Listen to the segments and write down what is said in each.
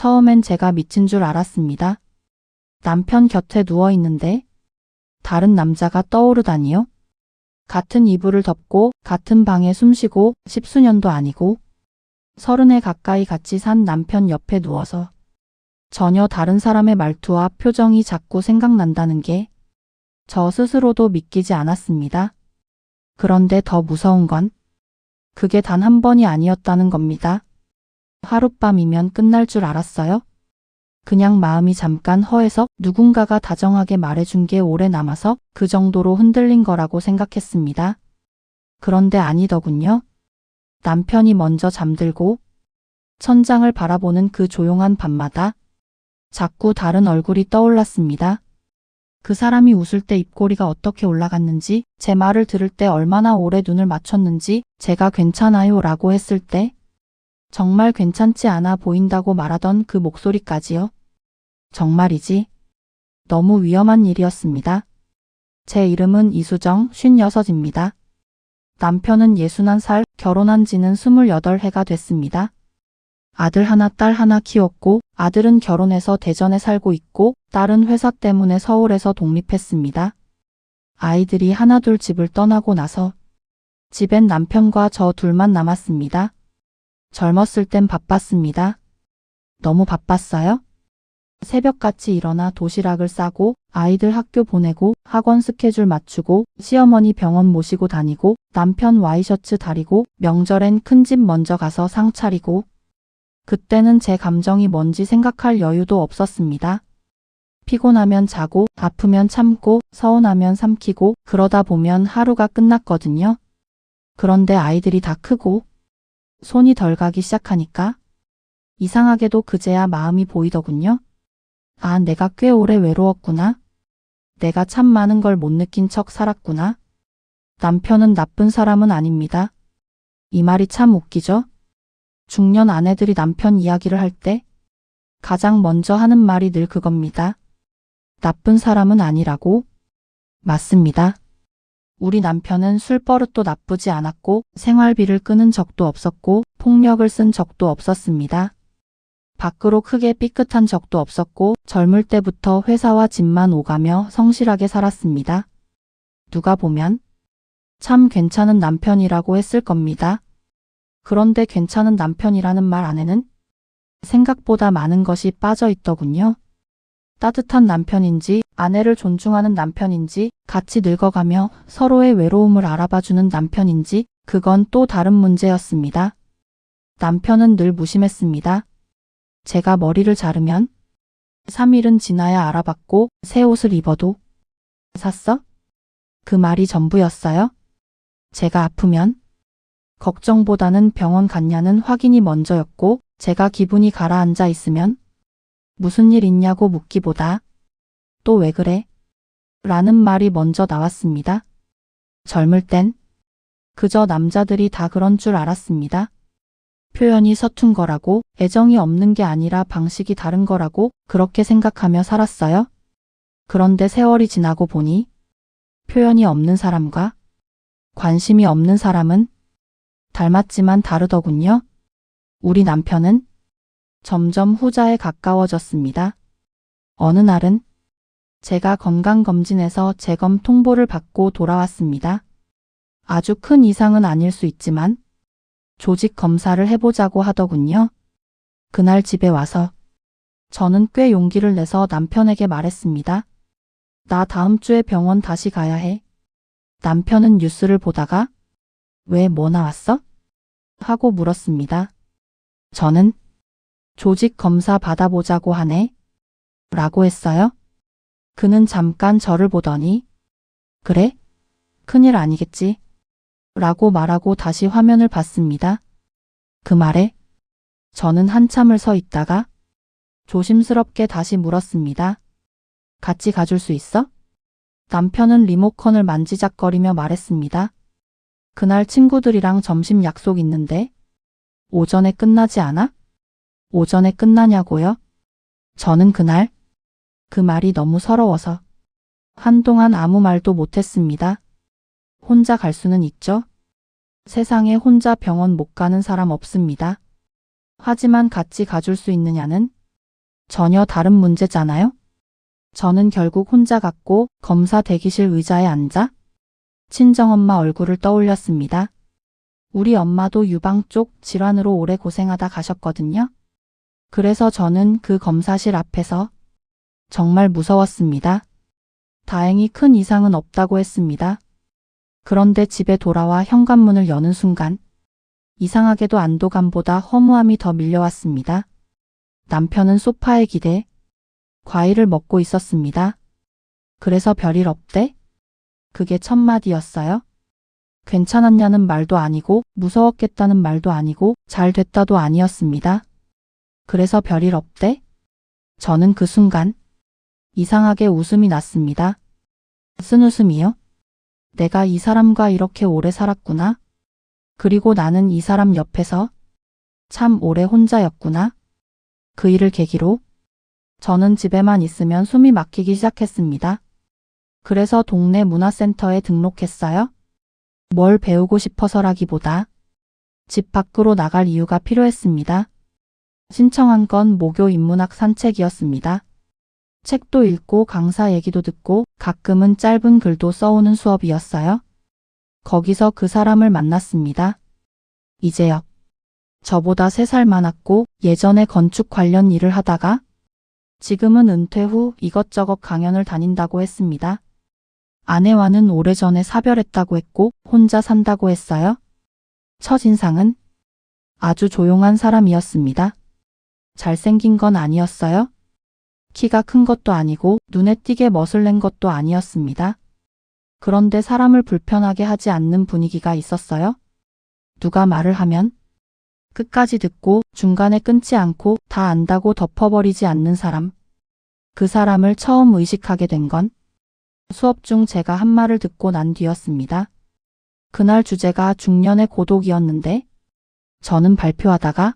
처음엔 제가 미친 줄 알았습니다. 남편 곁에 누워 있는데 다른 남자가 떠오르다니요. 같은 이불을 덮고 같은 방에 숨쉬고 10수년도 아니고 30에 가까이 같이 산 남편 옆에 누워서 전혀 다른 사람의 말투와 표정이 자꾸 생각난다는 게 저 스스로도 믿기지 않았습니다. 그런데 더 무서운 건 그게 단 한 번이 아니었다는 겁니다. 하룻밤이면 끝날 줄 알았어요. 그냥 마음이 잠깐 허해서 누군가가 다정하게 말해준 게 오래 남아서 그 정도로 흔들린 거라고 생각했습니다. 그런데 아니더군요. 남편이 먼저 잠들고 천장을 바라보는 그 조용한 밤마다 자꾸 다른 얼굴이 떠올랐습니다. 그 사람이 웃을 때 입꼬리가 어떻게 올라갔는지, 제 말을 들을 때 얼마나 오래 눈을 맞췄는지, 제가 괜찮아요 라고 했을 때 정말 괜찮지 않아 보인다고 말하던 그 목소리까지요. 정말이지. 너무 위험한 일이었습니다. 제 이름은 이수정, 56입니다. 남편은 61살, 결혼한 지는 28해가 됐습니다. 아들 하나, 딸 하나 키웠고 아들은 결혼해서 대전에 살고 있고 딸은 회사 때문에 서울에서 독립했습니다. 아이들이 하나둘 집을 떠나고 나서 집엔 남편과 저 둘만 남았습니다. 젊었을 땐 바빴습니다. 너무 바빴어요? 새벽같이 일어나 도시락을 싸고 아이들 학교 보내고 학원 스케줄 맞추고 시어머니 병원 모시고 다니고 남편 와이셔츠 다리고 명절엔 큰 집 먼저 가서 상 차리고 그때는 제 감정이 뭔지 생각할 여유도 없었습니다. 피곤하면 자고 아프면 참고 서운하면 삼키고 그러다 보면 하루가 끝났거든요. 그런데 아이들이 다 크고 손이 덜 가기 시작하니까 이상하게도 그제야 마음이 보이더군요. 아, 내가 꽤 오래 외로웠구나. 내가 참 많은 걸 못 느낀 척 살았구나. 남편은 나쁜 사람은 아닙니다. 이 말이 참 웃기죠? 중년 아내들이 남편 이야기를 할 때 가장 먼저 하는 말이 늘 그겁니다. 나쁜 사람은 아니라고? 맞습니다. 우리 남편은 술버릇도 나쁘지 않았고 생활비를 끄는 적도 없었고 폭력을 쓴 적도 없었습니다. 밖으로 크게 삐끗한 적도 없었고 젊을 때부터 회사와 집만 오가며 성실하게 살았습니다. 누가 보면 참 괜찮은 남편이라고 했을 겁니다. 그런데 괜찮은 남편이라는 말 안에는 생각보다 많은 것이 빠져 있더군요. 따뜻한 남편인지 아내를 존중하는 남편인지 같이 늙어가며 서로의 외로움을 알아봐주는 남편인지 그건 또 다른 문제였습니다. 남편은 늘 무심했습니다. 제가 머리를 자르면 3일은 지나야 알아봤고 새 옷을 입어도 샀어? 그 말이 전부였어요. 제가 아프면 걱정보다는 병원 갔냐는 확인이 먼저였고 제가 기분이 가라앉아 있으면 무슨 일 있냐고 묻기보다 또 왜 그래? 라는 말이 먼저 나왔습니다. 젊을 땐 그저 남자들이 다 그런 줄 알았습니다. 표현이 서툰 거라고 애정이 없는 게 아니라 방식이 다른 거라고 그렇게 생각하며 살았어요. 그런데 세월이 지나고 보니 표현이 없는 사람과 관심이 없는 사람은 닮았지만 다르더군요. 우리 남편은 점점 후자에 가까워졌습니다. 어느 날은 제가 건강검진에서 재검 통보를 받고 돌아왔습니다. 아주 큰 이상은 아닐 수 있지만 조직 검사를 해보자고 하더군요. 그날 집에 와서 저는 꽤 용기를 내서 남편에게 말했습니다. 나 다음 주에 병원 다시 가야 해. 남편은 뉴스를 보다가 왜 뭐 나왔어? 하고 물었습니다. 저는 조직 검사 받아보자고 하네. 라고 했어요. 그는 잠깐 저를 보더니 그래? 큰일 아니겠지? 라고 말하고 다시 화면을 봤습니다. 그 말에 저는 한참을 서 있다가 조심스럽게 다시 물었습니다. 같이 가줄 수 있어? 남편은 리모컨을 만지작거리며 말했습니다. 그날 친구들이랑 점심 약속 있는데 오전에 끝나지 않아? 오전에 끝나냐고요? 저는 그날 그 말이 너무 서러워서 한동안 아무 말도 못했습니다. 혼자 갈 수는 있죠? 세상에 혼자 병원 못 가는 사람 없습니다. 하지만 같이 가줄 수 있느냐는 전혀 다른 문제잖아요? 저는 결국 혼자 갔고 검사 대기실 의자에 앉아 친정엄마 얼굴을 떠올렸습니다. 우리 엄마도 유방 쪽 질환으로 오래 고생하다 가셨거든요. 그래서 저는 그 검사실 앞에서 정말 무서웠습니다. 다행히 큰 이상은 없다고 했습니다. 그런데 집에 돌아와 현관문을 여는 순간 이상하게도 안도감보다 허무함이 더 밀려왔습니다. 남편은 소파에 기대 과일을 먹고 있었습니다. 그래서 별일 없대? 그게 첫 마디였어요. 괜찮았냐는 말도 아니고 무서웠겠다는 말도 아니고 잘 됐다도 아니었습니다. 그래서 별일 없대? 저는 그 순간 이상하게 웃음이 났습니다. 쓴 웃음이요? 내가 이 사람과 이렇게 오래 살았구나. 그리고 나는 이 사람 옆에서 참 오래 혼자였구나. 그 일을 계기로 저는 집에만 있으면 숨이 막히기 시작했습니다. 그래서 동네 문화센터에 등록했어요. 뭘 배우고 싶어서라기보다 집 밖으로 나갈 이유가 필요했습니다. 신청한 건 모교 인문학 산책이었습니다. 책도 읽고 강사 얘기도 듣고 가끔은 짧은 글도 써오는 수업이었어요. 거기서 그 사람을 만났습니다. 이재혁. 저보다 3살 많았고 예전에 건축 관련 일을 하다가 지금은 은퇴 후 이것저것 강연을 다닌다고 했습니다. 아내와는 오래전에 사별했다고 했고 혼자 산다고 했어요. 첫인상은 아주 조용한 사람이었습니다. 잘생긴 건 아니었어요. 키가 큰 것도 아니고 눈에 띄게 멋을 낸 것도 아니었습니다. 그런데 사람을 불편하게 하지 않는 분위기가 있었어요. 누가 말을 하면 끝까지 듣고 중간에 끊지 않고 다 안다고 덮어버리지 않는 사람. 그 사람을 처음 의식하게 된 건 수업 중 제가 한 말을 듣고 난 뒤였습니다. 그날 주제가 중년의 고독이었는데 저는 발표하다가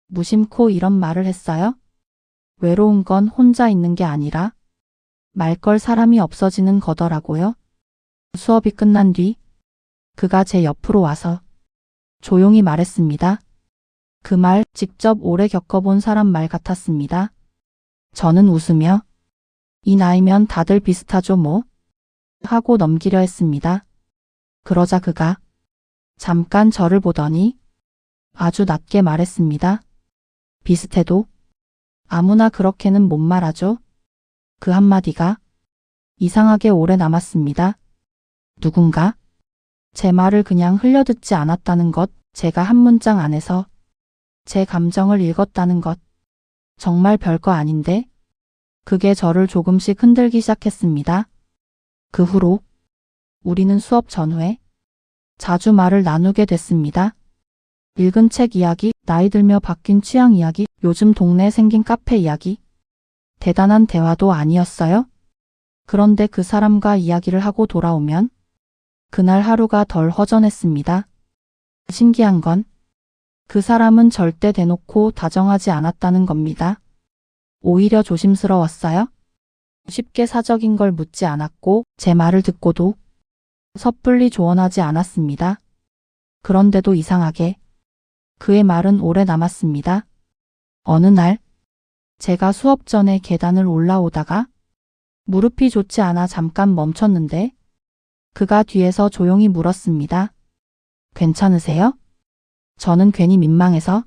무심코 이런 말을 했어요. 외로운 건 혼자 있는 게 아니라 말 걸 사람이 없어지는 거더라고요. 수업이 끝난 뒤 그가 제 옆으로 와서 조용히 말했습니다. 그 말 직접 오래 겪어본 사람 말 같았습니다. 저는 웃으며 이 나이면 다들 비슷하죠 뭐? 하고 넘기려 했습니다. 그러자 그가 잠깐 저를 보더니 아주 낮게 말했습니다. 비슷해도 아무나 그렇게는 못 말하죠. 그 한마디가 이상하게 오래 남았습니다. 누군가 제 말을 그냥 흘려듣지 않았다는 것, 제가 한 문장 안에서 제 감정을 읽었다는 것. 정말 별거 아닌데 그게 저를 조금씩 흔들기 시작했습니다. 그 후로 우리는 수업 전후에 자주 말을 나누게 됐습니다. 읽은 책 이야기, 나이 들며 바뀐 취향 이야기, 요즘 동네에 생긴 카페 이야기. 대단한 대화도 아니었어요? 그런데 그 사람과 이야기를 하고 돌아오면 그날 하루가 덜 허전했습니다. 신기한 건 그 사람은 절대 대놓고 다정하지 않았다는 겁니다. 오히려 조심스러웠어요. 쉽게 사적인 걸 묻지 않았고 제 말을 듣고도 섣불리 조언하지 않았습니다. 그런데도 이상하게 그의 말은 오래 남았습니다. 어느 날 제가 수업 전에 계단을 올라오다가 무릎이 좋지 않아 잠깐 멈췄는데 그가 뒤에서 조용히 물었습니다. 괜찮으세요? 저는 괜히 민망해서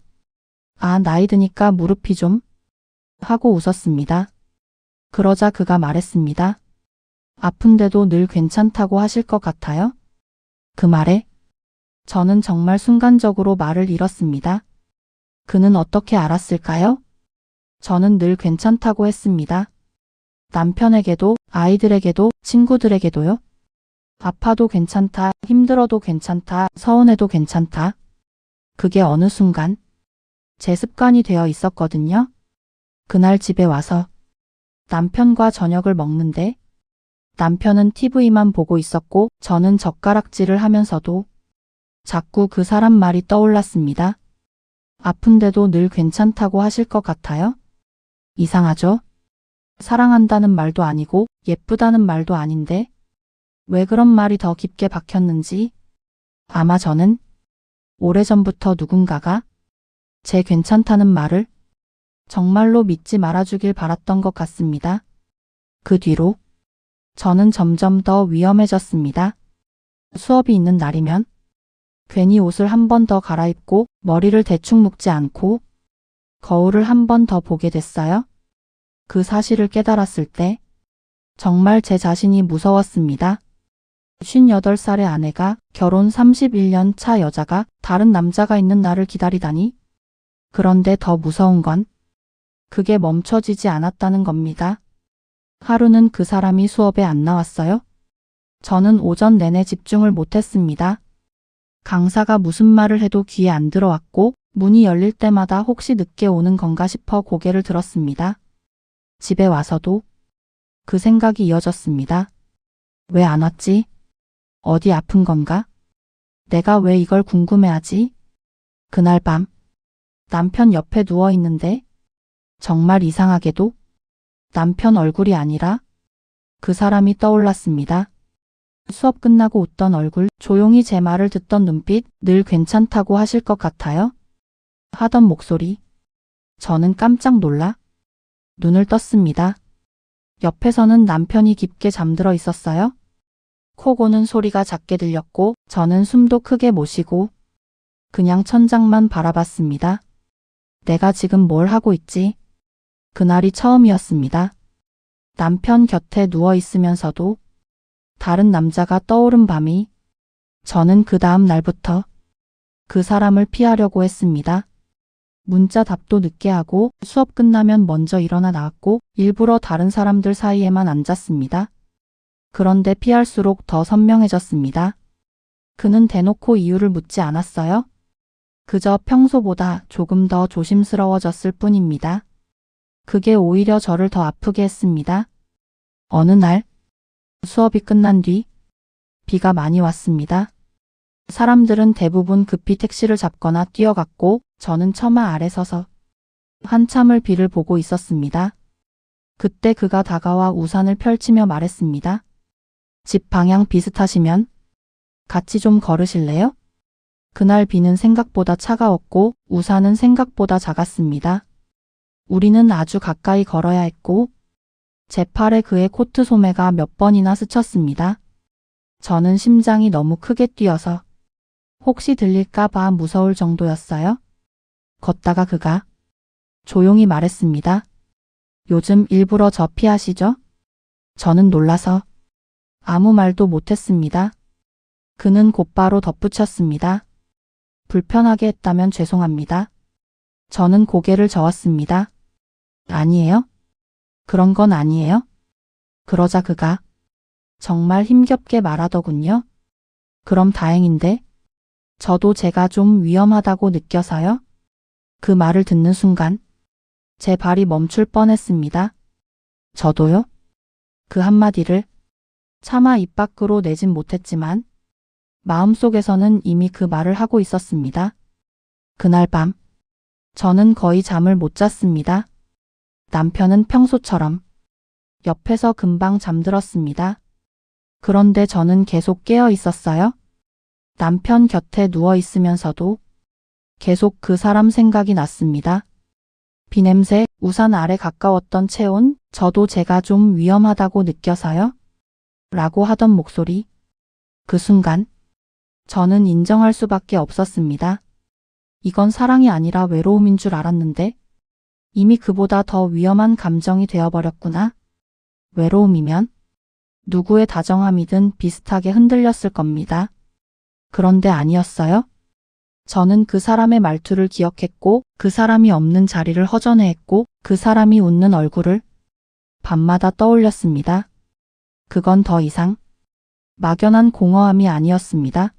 아, 나이 드니까 무릎이 좀 하고 웃었습니다. 그러자 그가 말했습니다. 아픈데도 늘 괜찮다고 하실 것 같아요? 그 말에 저는 정말 순간적으로 말을 잃었습니다. 그는 어떻게 알았을까요? 저는 늘 괜찮다고 했습니다. 남편에게도, 아이들에게도, 친구들에게도요. 아파도 괜찮다, 힘들어도 괜찮다, 서운해도 괜찮다. 그게 어느 순간 제 습관이 되어 있었거든요. 그날 집에 와서 남편과 저녁을 먹는데 남편은 TV만 보고 있었고 저는 젓가락질을 하면서도 자꾸 그 사람 말이 떠올랐습니다. 아픈데도 늘 괜찮다고 하실 것 같아요? 이상하죠? 사랑한다는 말도 아니고 예쁘다는 말도 아닌데 왜 그런 말이 더 깊게 박혔는지. 아마 저는 오래전부터 누군가가 제 괜찮다는 말을 정말로 믿지 말아주길 바랐던 것 같습니다. 그 뒤로 저는 점점 더 위험해졌습니다. 수업이 있는 날이면 괜히 옷을 한 번 더 갈아입고 머리를 대충 묶지 않고 거울을 한 번 더 보게 됐어요. 그 사실을 깨달았을 때 정말 제 자신이 무서웠습니다. 58살의 아내가 결혼 31년 차 여자가 다른 남자가 있는 나를 기다리다니. 그런데 더 무서운 건 그게 멈춰지지 않았다는 겁니다. 하루는 그 사람이 수업에 안 나왔어요. 저는 오전 내내 집중을 못했습니다. 강사가 무슨 말을 해도 귀에 안 들어왔고 문이 열릴 때마다 혹시 늦게 오는 건가 싶어 고개를 들었습니다. 집에 와서도 그 생각이 이어졌습니다. 왜 안 왔지? 어디 아픈 건가? 내가 왜 이걸 궁금해하지? 그날 밤 남편 옆에 누워 있는데 정말 이상하게도 남편 얼굴이 아니라 그 사람이 떠올랐습니다. 수업 끝나고 웃던 얼굴, 조용히 제 말을 듣던 눈빛, 늘 괜찮다고 하실 것 같아요? 하던 목소리. 저는 깜짝 놀라 눈을 떴습니다. 옆에서는 남편이 깊게 잠들어 있었어요. 코 고는 소리가 작게 들렸고 저는 숨도 크게 못 쉬고 그냥 천장만 바라봤습니다. 내가 지금 뭘 하고 있지? 그날이 처음이었습니다. 남편 곁에 누워 있으면서도 다른 남자가 떠오른 밤이. 저는 그 다음 날부터 그 사람을 피하려고 했습니다. 문자 답도 늦게 하고 수업 끝나면 먼저 일어나 나왔고 일부러 다른 사람들 사이에만 앉았습니다. 그런데 피할수록 더 선명해졌습니다. 그는 대놓고 이유를 묻지 않았어요. 그저 평소보다 조금 더 조심스러워졌을 뿐입니다. 그게 오히려 저를 더 아프게 했습니다. 어느 날 수업이 끝난 뒤 비가 많이 왔습니다. 사람들은 대부분 급히 택시를 잡거나 뛰어갔고 저는 처마 아래 서서 한참을 비를 보고 있었습니다. 그때 그가 다가와 우산을 펼치며 말했습니다. 집 방향 비슷하시면 같이 좀 걸으실래요? 그날 비는 생각보다 차가웠고 우산은 생각보다 작았습니다. 우리는 아주 가까이 걸어야 했고 제 팔에 그의 코트 소매가 몇 번이나 스쳤습니다. 저는 심장이 너무 크게 뛰어서 혹시 들릴까 봐 무서울 정도였어요. 걷다가 그가 조용히 말했습니다. 요즘 일부러 저 피하시죠? 저는 놀라서 아무 말도 못했습니다. 그는 곧바로 덧붙였습니다. 불편하게 했다면 죄송합니다. 저는 고개를 저었습니다. 아니에요? 그런 건 아니에요? 그러자 그가 정말 힘겹게 말하더군요. 그럼 다행인데 저도 제가 좀 위험하다고 느껴서요. 그 말을 듣는 순간 제 발이 멈출 뻔했습니다. 저도요? 그 한마디를 차마 입 밖으로 내진 못했지만 마음속에서는 이미 그 말을 하고 있었습니다. 그날 밤 저는 거의 잠을 못 잤습니다. 남편은 평소처럼 옆에서 금방 잠들었습니다. 그런데 저는 계속 깨어 있었어요. 남편 곁에 누워 있으면서도 계속 그 사람 생각이 났습니다. 비냄새, 우산 아래 가까웠던 체온, 저도 제가 좀 위험하다고 느껴서요. 라고 하던 목소리. 그 순간 저는 인정할 수밖에 없었습니다. 이건 사랑이 아니라 외로움인 줄 알았는데 이미 그보다 더 위험한 감정이 되어버렸구나. 외로움이면 누구의 다정함이든 비슷하게 흔들렸을 겁니다. 그런데 아니었어요. 저는 그 사람의 말투를 기억했고 그 사람이 없는 자리를 허전해했고 그 사람이 웃는 얼굴을 밤마다 떠올렸습니다. 그건 더 이상 막연한 공허함이 아니었습니다.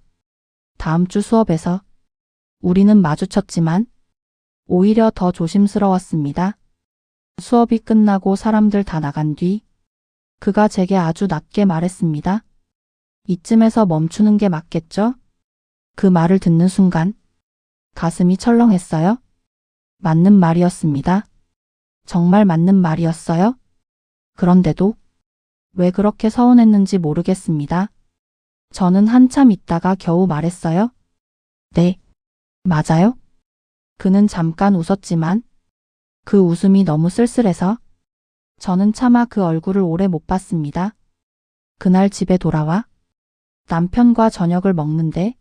다음 주 수업에서 우리는 마주쳤지만 오히려 더 조심스러웠습니다. 수업이 끝나고 사람들 다 나간 뒤 그가 제게 아주 낮게 말했습니다. 이쯤에서 멈추는 게 맞겠죠? 그 말을 듣는 순간 가슴이 철렁했어요. 맞는 말이었습니다. 정말 맞는 말이었어요. 그런데도 왜 그렇게 서운했는지 모르겠습니다. 저는 한참 있다가 겨우 말했어요. 네, 맞아요. 그는 잠깐 웃었지만 그 웃음이 너무 쓸쓸해서 저는 차마 그 얼굴을 오래 못 봤습니다. 그날 집에 돌아와 남편과 저녁을 먹는데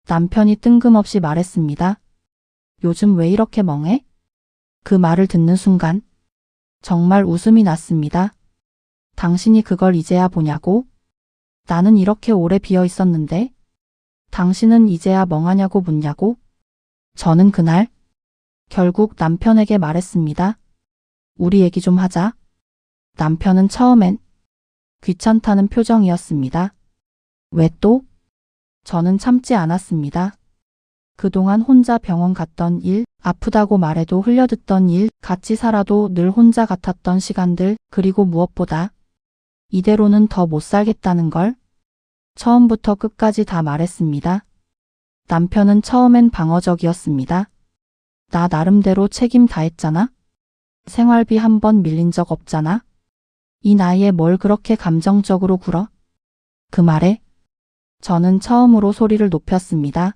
남편이 뜬금없이 말했습니다. 요즘 왜 이렇게 멍해? 그 말을 듣는 순간 정말 웃음이 났습니다. 당신이 그걸 이제야 보냐고? 나는 이렇게 오래 비어 있었는데 당신은 이제야 멍하냐고 묻냐고? 저는 그날 결국 남편에게 말했습니다. 우리 얘기 좀 하자. 남편은 처음엔 귀찮다는 표정이었습니다. 왜 또? 저는 참지 않았습니다. 그동안 혼자 병원 갔던 일, 아프다고 말해도 흘려듣던 일, 같이 살아도 늘 혼자 같았던 시간들, 그리고 무엇보다 이대로는 더 못 살겠다는 걸 처음부터 끝까지 다 말했습니다. 남편은 처음엔 방어적이었습니다. 나 나름대로 책임 다했잖아? 생활비 한 번 밀린 적 없잖아? 이 나이에 뭘 그렇게 감정적으로 굴어? 그 말에 저는 처음으로 소리를 높였습니다.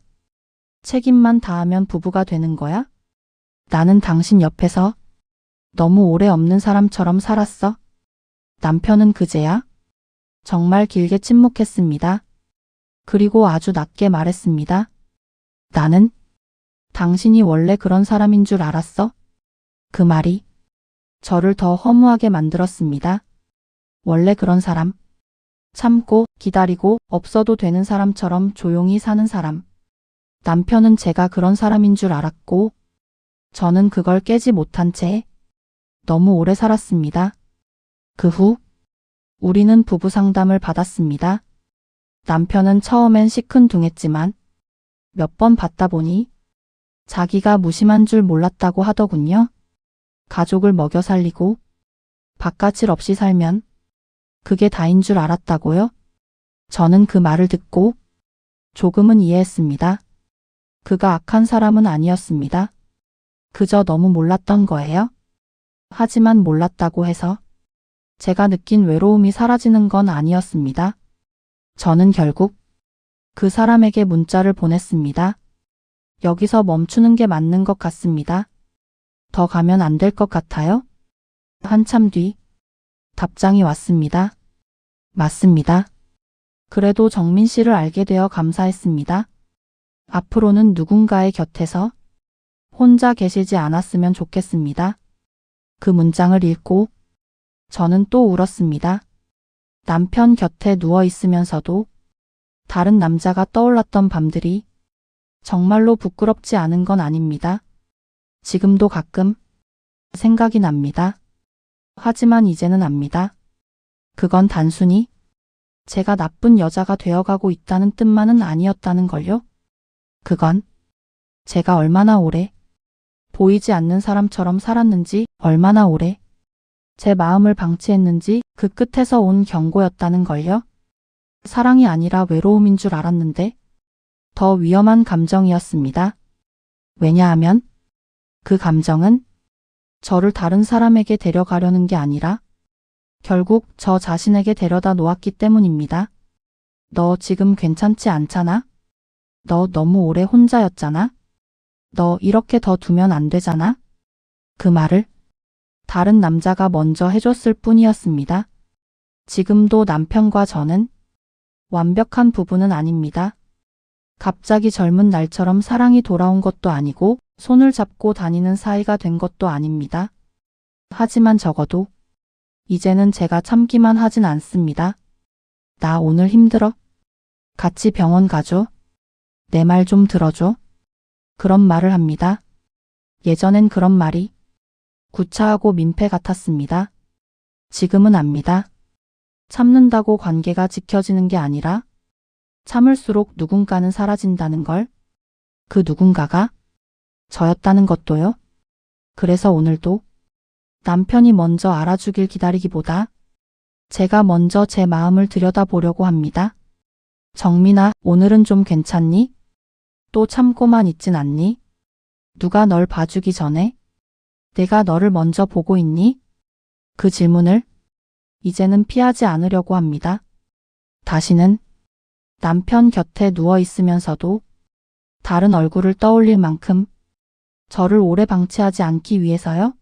책임만 다하면 부부가 되는 거야? 나는 당신 옆에서 너무 오래 없는 사람처럼 살았어. 남편은 그제야 정말 길게 침묵했습니다. 그리고 아주 낮게 말했습니다. 나는 당신이 원래 그런 사람인 줄 알았어. 그 말이 저를 더 허무하게 만들었습니다. 원래 그런 사람. 참고 기다리고 없어도 되는 사람처럼 조용히 사는 사람. 남편은 제가 그런 사람인 줄 알았고 저는 그걸 깨지 못한 채 너무 오래 살았습니다. 그 후 우리는 부부 상담을 받았습니다. 남편은 처음엔 시큰둥했지만 몇 번 받다 보니 자기가 무심한 줄 몰랐다고 하더군요. 가족을 먹여 살리고 바깥일 없이 살면 그게 다인 줄 알았다고요? 저는 그 말을 듣고 조금은 이해했습니다. 그가 악한 사람은 아니었습니다. 그저 너무 몰랐던 거예요. 하지만 몰랐다고 해서 제가 느낀 외로움이 사라지는 건 아니었습니다. 저는 결국 그 사람에게 문자를 보냈습니다. 여기서 멈추는 게 맞는 것 같습니다. 더 가면 안 될 것 같아요? 한참 뒤 답장이 왔습니다. 맞습니다. 그래도 정민 씨를 알게 되어 감사했습니다. 앞으로는 누군가의 곁에서 혼자 계시지 않았으면 좋겠습니다. 그 문장을 읽고 저는 또 울었습니다. 남편 곁에 누워 있으면서도 다른 남자가 떠올랐던 밤들이 정말로 부끄럽지 않은 건 아닙니다. 지금도 가끔 생각이 납니다. 하지만 이제는 압니다. 그건 단순히 제가 나쁜 여자가 되어가고 있다는 뜻만은 아니었다는 걸요. 그건 제가 얼마나 오래 보이지 않는 사람처럼 살았는지, 얼마나 오래 제 마음을 방치했는지 그 끝에서 온 경고였다는 걸요. 사랑이 아니라 외로움인 줄 알았는데 더 위험한 감정이었습니다. 왜냐하면 그 감정은 저를 다른 사람에게 데려가려는 게 아니라 결국 저 자신에게 데려다 놓았기 때문입니다. 너 지금 괜찮지 않잖아? 너 너무 오래 혼자였잖아? 너 이렇게 더 두면 안 되잖아? 그 말을 다른 남자가 먼저 해줬을 뿐이었습니다. 지금도 남편과 저는 완벽한 부부는 아닙니다. 갑자기 젊은 날처럼 사랑이 돌아온 것도 아니고 손을 잡고 다니는 사이가 된 것도 아닙니다. 하지만 적어도 이제는 제가 참기만 하진 않습니다. 나 오늘 힘들어? 같이 병원 가줘? 내 말 좀 들어줘? 그런 말을 합니다. 예전엔 그런 말이 구차하고 민폐 같았습니다. 지금은 압니다. 참는다고 관계가 지켜지는 게 아니라 참을수록 누군가는 사라진다는 걸, 그 누군가가 저였다는 것도요. 그래서 오늘도 남편이 먼저 알아주길 기다리기보다 제가 먼저 제 마음을 들여다보려고 합니다. 정민아, 오늘은 좀 괜찮니? 또 참고만 있진 않니? 누가 널 봐주기 전에 내가 너를 먼저 보고 있니? 그 질문을 이제는 피하지 않으려고 합니다. 다시는 남편 곁에 누워 있으면서도 다른 얼굴을 떠올릴 만큼 저를 오래 방치하지 않기 위해서요.